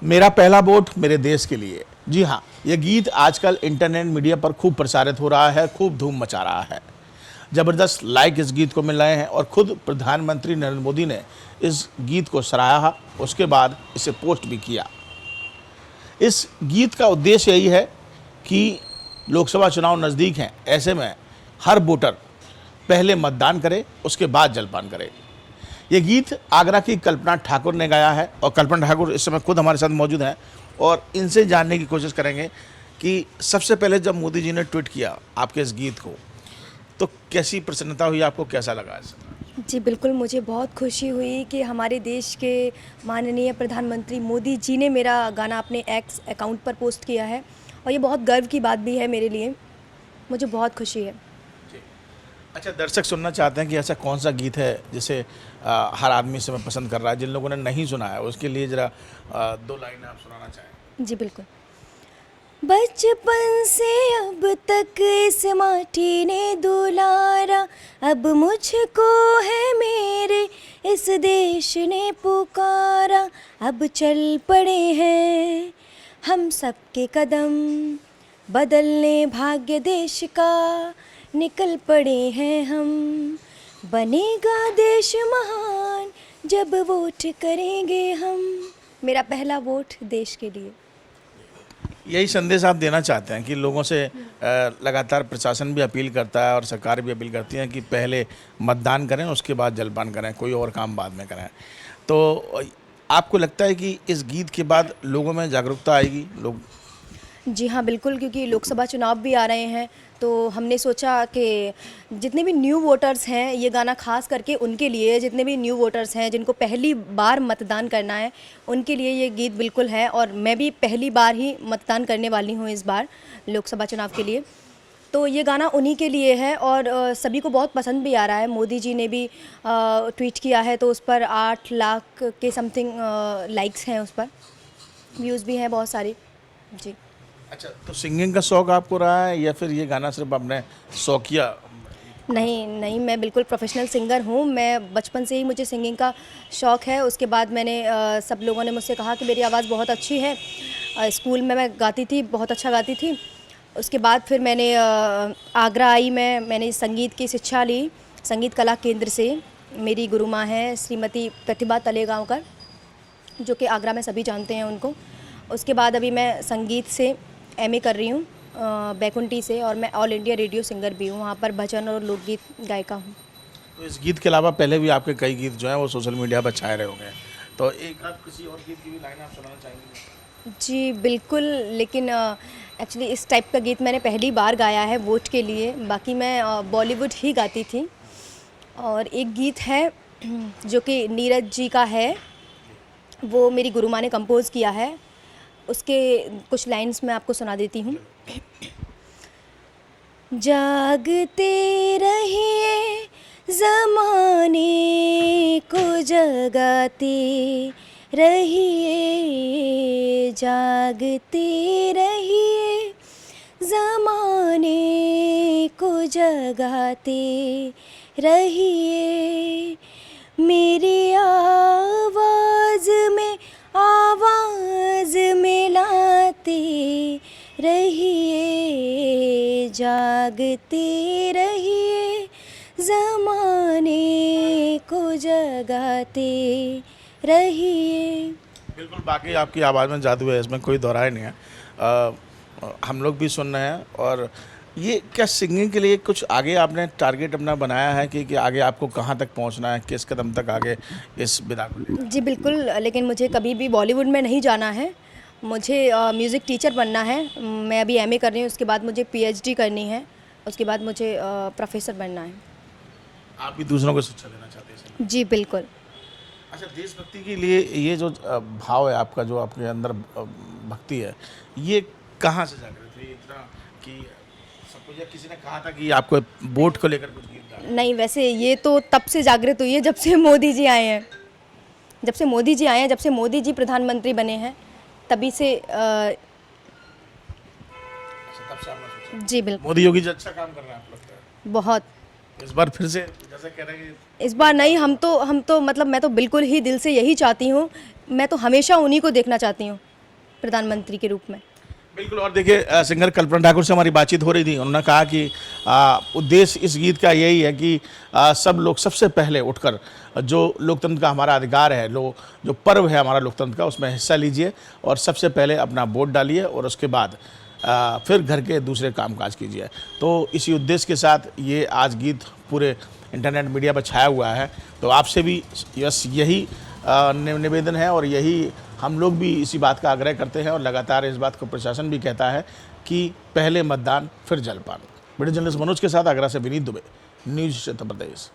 मेरा पहला वोट मेरे देश के लिए। जी हाँ, ये गीत आजकल इंटरनेट मीडिया पर खूब प्रसारित हो रहा है, खूब धूम मचा रहा है। ज़बरदस्त लाइक इस गीत को मिल रहे हैं और खुद प्रधानमंत्री नरेंद्र मोदी ने इस गीत को सराहा, उसके बाद इसे पोस्ट भी किया। इस गीत का उद्देश्य यही है कि लोकसभा चुनाव नज़दीक हैं, ऐसे में हर वोटर पहले मतदान करे, उसके बाद जलपान करे। ये गीत आगरा की कल्पना ठाकुर ने गाया है और कल्पना ठाकुर इस समय खुद हमारे साथ मौजूद हैं और इनसे जानने की कोशिश करेंगे कि सबसे पहले जब मोदी जी ने ट्वीट किया आपके इस गीत को, तो कैसी प्रसन्नता हुई, आपको कैसा लगा इसमें? जी बिल्कुल, मुझे बहुत खुशी हुई कि हमारे देश के माननीय प्रधानमंत्री मोदी जी ने मेरा गाना अपने एक्स अकाउंट पर पोस्ट किया है और ये बहुत गर्व की बात भी है मेरे लिए। मुझे बहुत खुशी है। अच्छा, दर्शक सुनना चाहते हैं कि ऐसा कौन सा गीत है जिसे हर आदमी इस समय पसंद कर रहा है, जिन लोगों ने नहीं सुना है उसके लिए ज़रा 2 लाइन आप सुनाना चाहें। जी बिल्कुल। बचपन से अब तक इस माटी ने दुलारा, अब मुझको है मेरे इस देश ने पुकारा। अब चल पड़े हैं हम सबके कदम, बदलने भाग्य देश का निकल पड़े हैं हम। बनेगा देश महान जब वोट करेंगे हम। मेरा पहला वोट देश के लिए। यही संदेश आप देना चाहते हैं कि लोगों से लगातार प्रशासन भी अपील करता है और सरकार भी अपील करती है कि पहले मतदान करें, उसके बाद जलपान करें, कोई और काम बाद में करें। तो आपको लगता है कि इस गीत के बाद लोगों में जागरूकता आएगी? लोग जी हाँ बिल्कुल, क्योंकि लोकसभा चुनाव भी आ रहे हैं तो हमने सोचा कि जितने भी न्यू वोटर्स हैं, ये गाना खास करके उनके लिए, जितने भी न्यू वोटर्स हैं जिनको पहली बार मतदान करना है, उनके लिए ये गीत बिल्कुल है। और मैं भी पहली बार ही मतदान करने वाली हूँ इस बार लोकसभा चुनाव के लिए, तो ये गाना उन्हीं के लिए है और सभी को बहुत पसंद भी आ रहा है। मोदी जी ने भी ट्वीट किया है तो उस पर 8 लाख के समथिंग लाइक्स हैं, उस पर व्यूज़ भी हैं बहुत सारी। जी। अच्छा, तो सिंगिंग का शौक आपको रहा है या फिर ये गाना सिर्फ आपने शौकिया? नहीं नहीं, मैं बिल्कुल प्रोफेशनल सिंगर हूँ। मैं बचपन से ही मुझे सिंगिंग का शौक़ है। उसके बाद मैंने सब लोगों ने मुझसे कहा कि मेरी आवाज़ बहुत अच्छी है। स्कूल में मैं गाती थी, बहुत अच्छा गाती थी। उसके बाद फिर मैंने आगरा आई, मैंने संगीत की शिक्षा ली संगीत कला केंद्र से। मेरी गुरु माँ हैं श्रीमती प्रतिभा तलेगाँवकर, जो कि आगरा में सभी जानते हैं उनको। उसके बाद अभी मैं संगीत से एमए कर रही हूँ बैकुंठी से, और मैं ऑल इंडिया रेडियो सिंगर भी हूँ, वहाँ पर भजन और लोकगीत गायिका हूँ। तो इस गीत के अलावा पहले भी आपके कई गीत जो हैं वो सोशल मीडिया पर छाए रहे होंगे, तो एक आध किसी और गीत की भी लाइन आप सुनाना चाहेंगे? जी बिल्कुल, लेकिन एक्चुअली इस टाइप का गीत मैंने पहली बार गाया है वोट के लिए। बाकी मैं बॉलीवुड ही गाती थी। और एक गीत है जो कि नीरज जी का है, वो मेरी गुरु माँ ने कंपोज़ किया है। उसके कुछ लाइन्स मैं आपको सुना देती हूँ। जागते रहिए ज़माने को जगाते रहिए, जागते रहिए ज़माने को जगाते रहिए। मेरी आवाज़ में आवाज़ मिलाते रहिए, जागते रहिए ज़माने को जगाते रहिए। बिल्कुल, बाकी आपकी आवाज़ में जादू है, इसमें कोई दोहराए नहीं है। हम लोग भी सुन रहे हैं। और ये क्या सिंगिंग के लिए कुछ आगे आपने टारगेट अपना बनाया है कि आगे आपको कहाँ तक पहुँचना है, किस कदम तक आगे इस विधा को लेकर? जी बिल्कुल, लेकिन मुझे कभी भी बॉलीवुड में नहीं जाना है। मुझे म्यूज़िक टीचर बनना है। मैं अभी एमए कर रही हूँ, उसके बाद मुझे पीएचडी करनी है, उसके बाद मुझे प्रोफेसर बनना है। आप भी दूसरों को शिक्षा देना चाहते हैं इसमें? जी बिल्कुल। अच्छा, देशभक्ति के लिए ये जो भाव है आपका, जो आपके अंदर भक्ति है, ये कहाँ से जागृत हुई इतना कि सबको, या किसी ने कहा था कि आपको वोट को लेकर कुछ गीत गाना? नहीं, वैसे ये तो तब से जागृत हुई है जब से मोदी जी आए हैं। जब से मोदी जी आए हैं, जब से मोदी जी प्रधानमंत्री बने हैं, तभी से अच्छा, तब से आपने सोचा? जी बिल्कुल। मोदी योगी जी अच्छा काम कर रहे हैं, आपको लगता है? बहुत। इस बार फिर से जैसे कह रहे हैं कि इस बार नहीं, हम तो मतलब मैं तो बिल्कुल ही दिल से यही चाहती हूँ। मैं तो हमेशा उन्हीं को देखना चाहती हूँ। प्रधानमंत्री के रूप में। बिल्कुल। और देखिए सिंगर कल्पना ठाकुर से हमारी बातचीत हो रही थी, उन्होंने कहा कि उद्देश्य इस गीत का यही है कि सब लोग सबसे पहले उठकर जो लोकतंत्र का हमारा अधिकार है, जो पर्व है हमारा लोकतंत्र का, उसमें हिस्सा लीजिए और सबसे पहले अपना वोट डालिए और उसके बाद फिर घर के दूसरे कामकाज कीजिए। तो इसी उद्देश्य के साथ ये आज गीत पूरे इंटरनेट मीडिया पर छाया हुआ है। तो आपसे भी बस यही निवेदन है और यही हम लोग भी इसी बात का आग्रह करते हैं और लगातार इस बात को प्रशासन भी कहता है कि पहले मतदान फिर जलपान। वीडियो जर्नलिस्ट मनोज के साथ आगरा से विनीत दुबे, न्यूज़ उत्तर प्रदेश।